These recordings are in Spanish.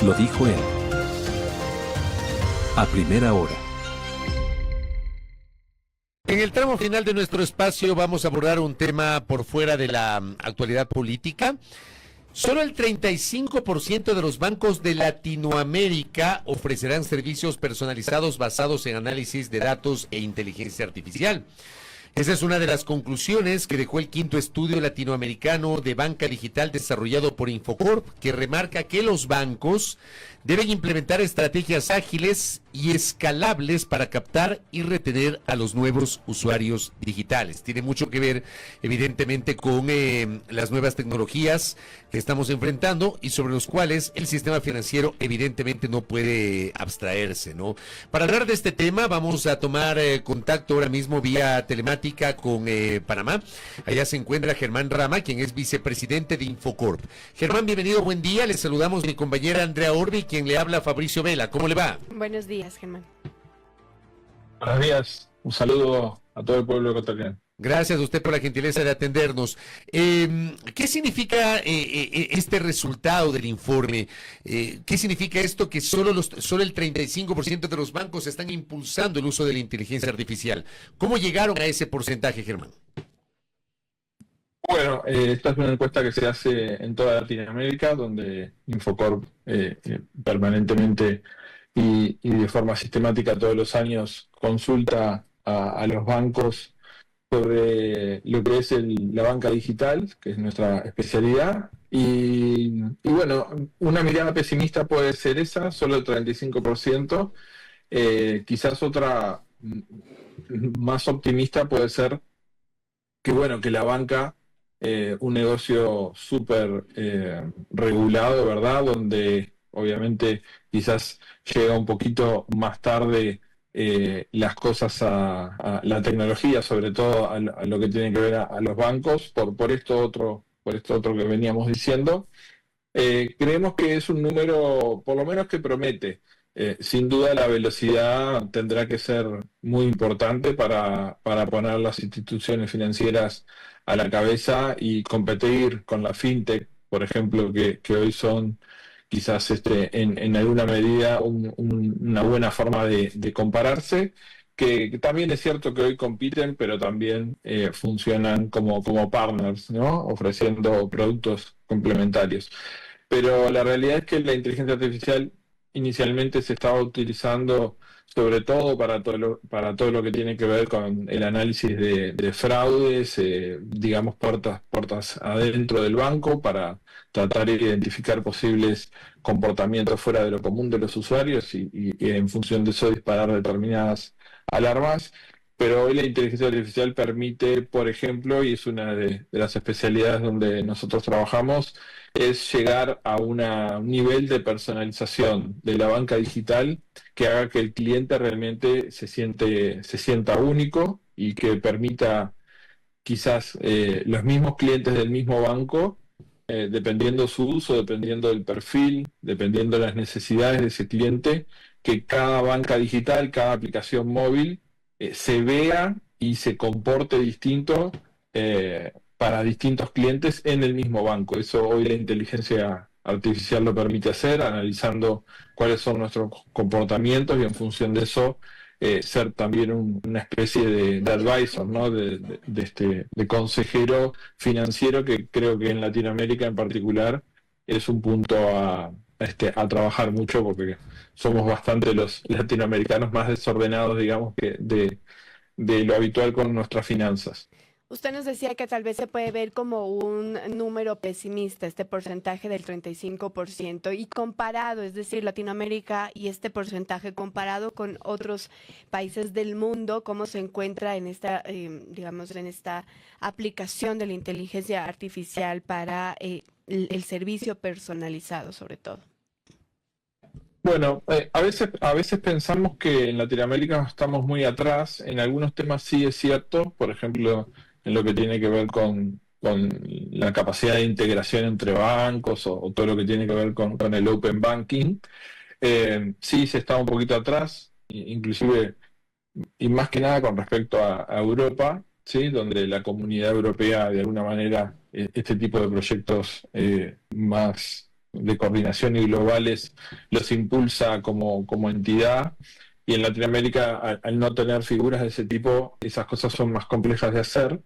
Lo dijo él. A primera hora. En el tramo final de nuestro espacio vamos a abordar un tema por fuera de la actualidad política. Solo el 35% de los bancos de Latinoamérica ofrecerán servicios personalizados basados en análisis de datos e inteligencia artificial. Esa es una de las conclusiones que dejó el quinto estudio latinoamericano de banca digital desarrollado por Infocorp, que remarca que los bancos deben implementar estrategias ágiles y escalables para captar y retener a los nuevos usuarios digitales. Tiene mucho que ver, evidentemente, con las nuevas tecnologías que estamos enfrentando y sobre los cuales el sistema financiero, evidentemente, no puede abstraerse, ¿no? Para hablar de este tema, vamos a tomar contacto ahora mismo vía telemática con Panamá. Allá se encuentra Germán Rama, quien es vicepresidente de Infocorp. Germán, bienvenido, buen día. Le saludamos mi compañera Andrea Orbi, quien le habla Fabricio Vela. ¿Cómo le va? Buenos días, Germán. Buenos días, un saludo a todo el pueblo ecuatoriano. Gracias a usted por la gentileza de atendernos. ¿Qué significa este resultado del informe? ¿Qué significa esto que solo el 35% de los bancos están impulsando el uso de la inteligencia artificial? ¿Cómo llegaron a ese porcentaje, Germán? Bueno, esta es una encuesta que se hace en toda Latinoamérica, donde Infocorp permanentemente y de forma sistemática todos los años consulta a los bancos sobre lo que es la banca digital, que es nuestra especialidad. Y bueno, una mirada pesimista puede ser esa, solo el 35%. Quizás otra más optimista puede ser que, bueno, que la banca, un negocio súper regulado, ¿verdad? Donde obviamente quizás llega un poquito más tarde las cosas a la tecnología, sobre todo a lo que tiene que ver a los bancos, por esto otro que veníamos diciendo. Creemos que es un número, por lo menos, que promete. Sin duda la velocidad tendrá que ser muy importante para poner las instituciones financieras a la cabeza y competir con la fintech, por ejemplo, que hoy son quizás en alguna medida una buena forma de compararse, que también es cierto que hoy compiten, pero también funcionan como partners, ¿no? Ofreciendo productos complementarios. Pero la realidad es que la inteligencia artificial inicialmente se estaba utilizando sobre todo para todo lo que tiene que ver con el análisis de fraudes, digamos puertas adentro del banco, para tratar de identificar posibles comportamientos fuera de lo común de los usuarios y en función de eso disparar determinadas alarmas. Pero hoy la inteligencia artificial permite, por ejemplo, y es una de las especialidades donde nosotros trabajamos, es llegar a un nivel de personalización de la banca digital que haga que el cliente realmente se sienta único y que permita quizás los mismos clientes del mismo banco, dependiendo su uso, dependiendo del perfil, dependiendo de las necesidades de ese cliente, que cada banca digital, cada aplicación móvil se vea y se comporte distinto para distintos clientes en el mismo banco. Eso hoy la inteligencia artificial lo permite hacer, analizando cuáles son nuestros comportamientos y en función de eso ser también una especie de advisor, ¿no? de consejero financiero, que creo que en Latinoamérica en particular es un punto a trabajar mucho, porque somos bastante los latinoamericanos más desordenados, digamos, que de lo habitual con nuestras finanzas. Usted nos decía que tal vez se puede ver como un número pesimista, este porcentaje del 35%, y comparado, es decir, Latinoamérica y este porcentaje comparado con otros países del mundo, ¿cómo se encuentra en esta, digamos, en esta aplicación de la inteligencia artificial para el servicio personalizado, sobre todo? Bueno, a veces pensamos que en Latinoamérica estamos muy atrás. En algunos temas sí es cierto, por ejemplo, en lo que tiene que ver con la capacidad de integración entre bancos o todo lo que tiene que ver con el Open Banking. Sí se está un poquito atrás, inclusive, y más que nada con respecto a Europa, ¿sí? Donde la comunidad europea, de alguna manera, este tipo de proyectos más de coordinación y globales los impulsa como entidad. Y en Latinoamérica, al no tener figuras de ese tipo, esas cosas son más complejas de hacer.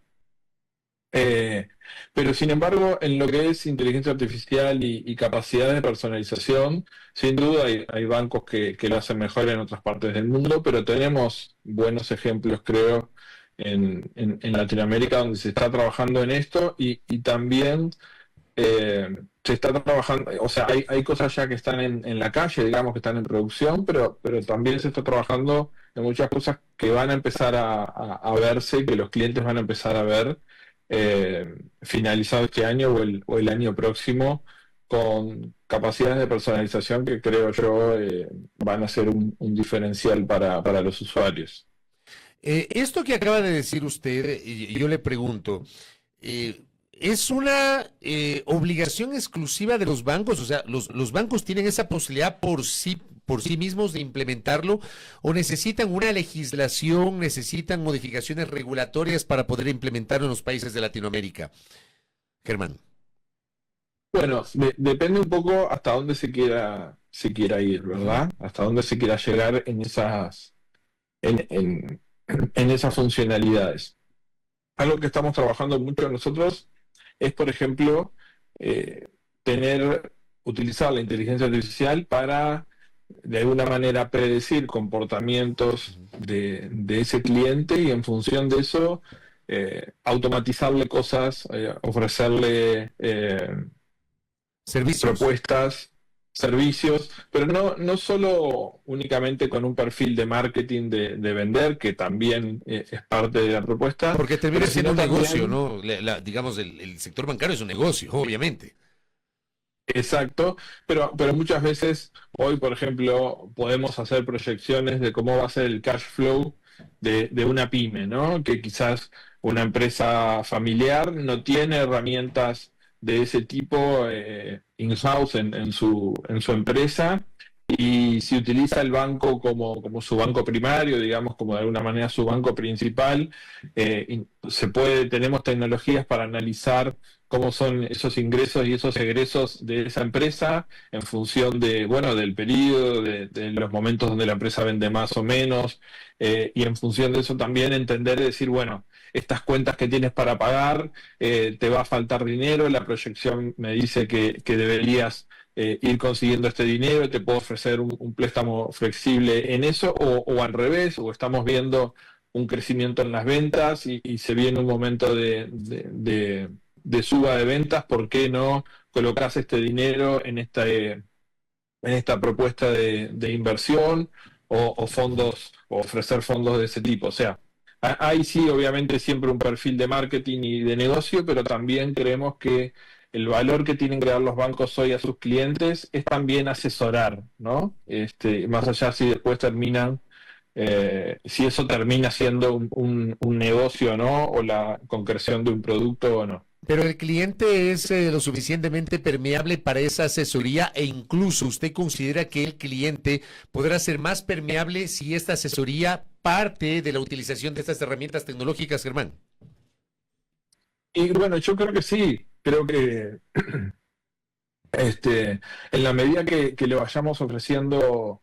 Pero sin embargo, en lo que es inteligencia artificial y capacidad de personalización, sin duda hay bancos que lo hacen mejor en otras partes del mundo, pero tenemos buenos ejemplos, creo, en Latinoamérica donde se está trabajando en esto y también se está trabajando, o sea, hay cosas ya que están en la calle, digamos, que están en producción, pero también se está trabajando en muchas cosas que van a empezar a verse, que los clientes van a empezar a ver finalizado este año o el año próximo, con capacidades de personalización que creo yo van a ser un diferencial para los usuarios. Esto que acaba de decir usted, yo le pregunto, ¿es una obligación exclusiva de los bancos? O sea, ¿los bancos tienen esa posibilidad por sí mismos de implementarlo o necesitan una legislación, necesitan modificaciones regulatorias para poder implementarlo en los países de Latinoamérica? Germán. Bueno, depende un poco hasta dónde se quiera ir, ¿verdad? Hasta dónde se quiera llegar en esas funcionalidades. Algo que estamos trabajando mucho nosotros es, por ejemplo, eh, utilizar la inteligencia artificial para, de alguna manera, predecir comportamientos de ese cliente y en función de eso, automatizarle cosas, ofrecerle Servicios. propuestas, servicios, pero no solo únicamente con un perfil de marketing de vender, que también es parte de la propuesta, Porque termina pero siendo sino un negocio, también, ¿no? Digamos, el sector bancario es un negocio, obviamente. exacto, pero muchas veces hoy, por ejemplo, podemos hacer proyecciones de cómo va a ser el cash flow de una pyme, ¿no? Que quizás una empresa familiar no tiene herramientas de ese tipo in-house en su empresa, y si utiliza el banco como su banco primario, digamos, como de alguna manera su banco principal, tenemos tecnologías para analizar cómo son esos ingresos y esos egresos de esa empresa en función bueno, del periodo, de los momentos donde la empresa vende más o menos, y en función de eso también entender y decir, bueno, estas cuentas que tienes para pagar, te va a faltar dinero, la proyección me dice que deberías ir consiguiendo este dinero, te puedo ofrecer un préstamo flexible en eso, o al revés, o estamos viendo un crecimiento en las ventas y se viene un momento de suba de ventas, ¿por qué no colocas este dinero en esta propuesta de inversión o fondos, o ofrecer fondos de ese tipo? O sea, hay sí, obviamente, siempre un perfil de marketing y de negocio, pero también creemos que el valor que tienen que dar los bancos hoy a sus clientes es también asesorar, ¿no? Más allá si después si eso termina siendo un negocio o no, o la concreción de un producto o no. Pero el cliente es lo suficientemente permeable para esa asesoría e incluso usted considera que el cliente podrá ser más permeable si esta asesoría parte de la utilización de estas herramientas tecnológicas, Germán. Y bueno, yo creo que sí, creo que en la medida que le vayamos ofreciendo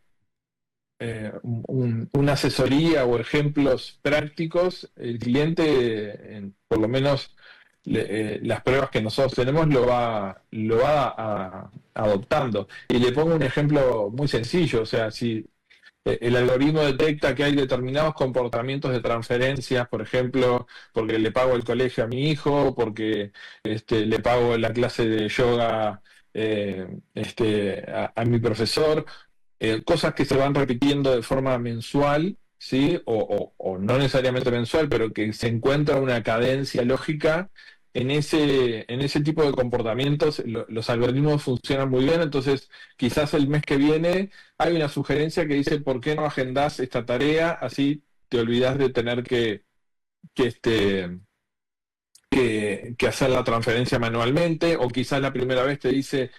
una asesoría o ejemplos prácticos, el cliente, por lo menos las pruebas que nosotros tenemos, lo va adoptando. Y le pongo un ejemplo muy sencillo, o sea, si el algoritmo detecta que hay determinados comportamientos de transferencias, por ejemplo, porque le pago el colegio a mi hijo, porque le pago la clase de yoga a mi profesor, cosas que se van repitiendo de forma mensual, ¿sí? O no necesariamente mensual, pero que se encuentra una cadencia lógica. En ese tipo de comportamientos los algoritmos funcionan muy bien, entonces quizás el mes que viene hay una sugerencia que dice: ¿por qué no agendás esta tarea? Así te olvidás de tener que, este, que hacer la transferencia manualmente, o quizás la primera vez te dice: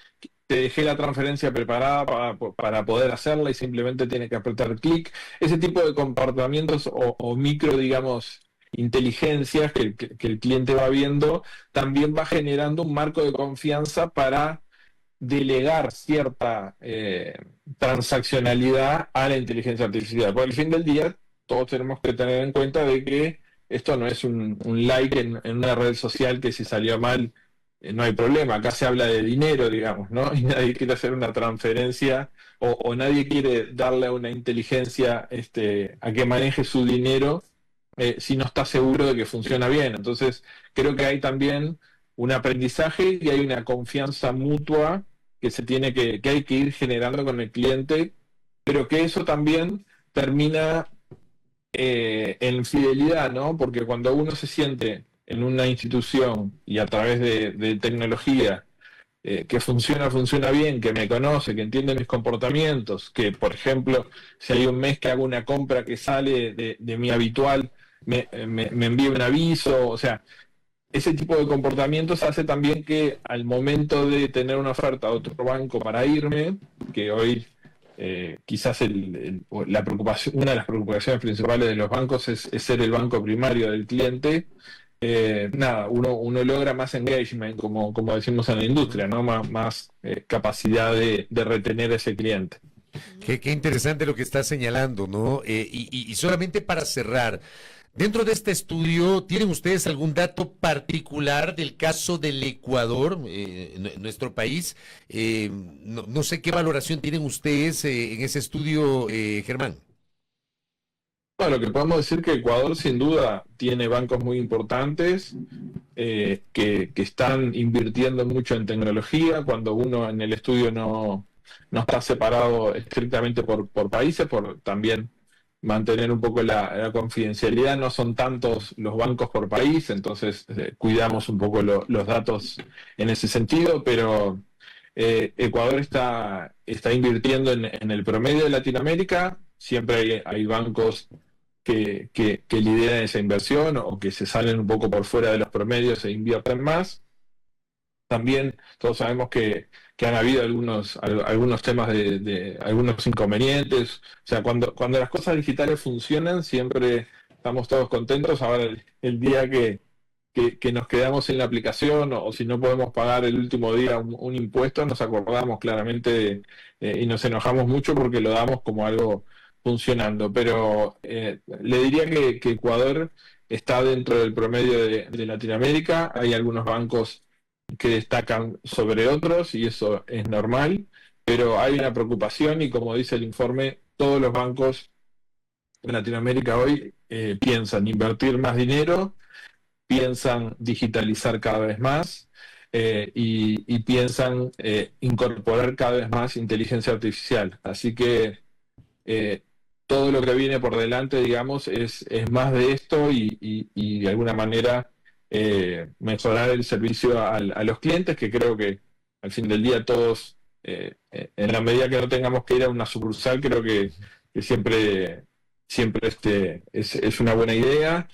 te dejé la transferencia preparada para poder hacerla y simplemente tienes que apretar clic. Ese tipo de comportamientos o micro, digamos, inteligencias que el cliente va viendo, también va generando un marco de confianza para delegar cierta transaccionalidad a la inteligencia artificial. Porque al fin del día todos tenemos que tener en cuenta de que esto no es un like en una red social que si salió mal no hay problema. Acá se habla de dinero, digamos, ¿no? Y nadie quiere hacer una transferencia o nadie quiere darle a una inteligencia a que maneje su dinero si no está seguro de que funciona bien. Entonces, creo que hay también un aprendizaje y hay una confianza mutua que que hay que ir generando con el cliente, pero que eso también termina en fidelidad, ¿no? Porque cuando uno se siente en una institución y a través de tecnología que funciona bien, que me conoce, que entiende mis comportamientos, que por ejemplo, si hay un mes que hago una compra que sale de mi habitual, me envía un aviso, o sea, ese tipo de comportamientos hace también que al momento de tener una oferta de otro banco para irme, que hoy quizás la preocupación, una de las preocupaciones principales de los bancos es ser el banco primario del cliente. Nada, uno logra más engagement, como decimos en la industria, ¿no? Más capacidad de retener a ese cliente. Qué interesante lo que está señalando, ¿no? Y solamente para cerrar, dentro de este estudio, ¿tienen ustedes algún dato particular del caso del Ecuador, nuestro país? No sé qué valoración tienen ustedes en ese estudio, Germán. Bueno, lo que podemos decir que Ecuador sin duda tiene bancos muy importantes que están invirtiendo mucho en tecnología. Cuando uno en el estudio no está separado estrictamente por países, por también mantener un poco la confidencialidad, no son tantos los bancos por país, entonces cuidamos un poco los datos en ese sentido, pero Ecuador está invirtiendo en el promedio de Latinoamérica. Siempre hay bancos que lideran esa inversión o que se salen un poco por fuera de los promedios e invierten más. También todos sabemos que han habido algunos temas de algunos inconvenientes. O sea, cuando las cosas digitales funcionan, siempre estamos todos contentos. Ahora, el día que nos quedamos sin la aplicación o si no podemos pagar el último día un impuesto, nos acordamos claramente y nos enojamos mucho porque lo damos como algo funcionando. Pero le diría que Ecuador está dentro del promedio de Latinoamérica. Hay algunos bancos que destacan sobre otros y eso es normal, pero hay una preocupación y como dice el informe, todos los bancos en Latinoamérica hoy piensan invertir más dinero, piensan digitalizar cada vez más y piensan incorporar cada vez más inteligencia artificial. Así que todo lo que viene por delante, digamos, es más de esto y de alguna manera mejorar el servicio a los clientes, que creo que al fin del día todos, en la medida que no tengamos que ir a una sucursal, creo que siempre es una buena idea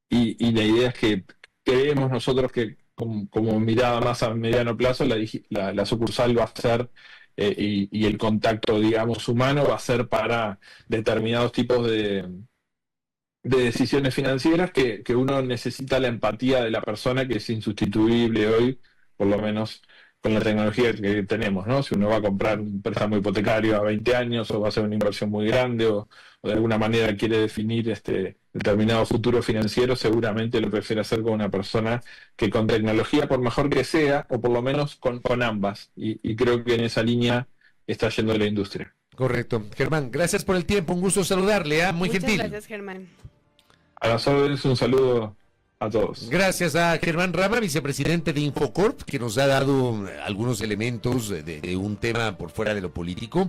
y la idea es que creemos nosotros que como mirada más a mediano plazo, la sucursal va a ser y el contacto, digamos, humano va a ser para determinados tipos de decisiones financieras que uno necesita la empatía de la persona, que es insustituible hoy, por lo menos con la tecnología que tenemos, ¿no? Si uno va a comprar un préstamo hipotecario a 20 años o va a hacer una inversión muy grande o de alguna manera quiere definir determinado futuro financiero, seguramente lo prefiere hacer con una persona que con tecnología, por mejor que sea, o por lo menos con ambas. Y creo que en esa línea está yendo la industria. Correcto. Germán, gracias por el tiempo, un gusto saludarle, muy Muchas gentil. Gracias, Germán. A las órdenes, un saludo a todos. Gracias a Germán Rama, vicepresidente de Infocorp, que nos ha dado algunos elementos de un tema por fuera de lo político.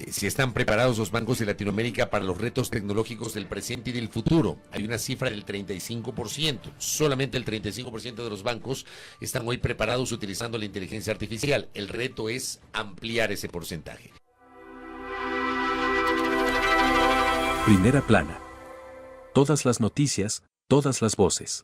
Si están preparados los bancos de Latinoamérica para los retos tecnológicos del presente y del futuro. Hay una cifra del 35%. Solamente el 35% de los bancos están hoy preparados utilizando la inteligencia artificial. El reto es ampliar ese porcentaje. Primera plana. Todas las noticias, todas las voces.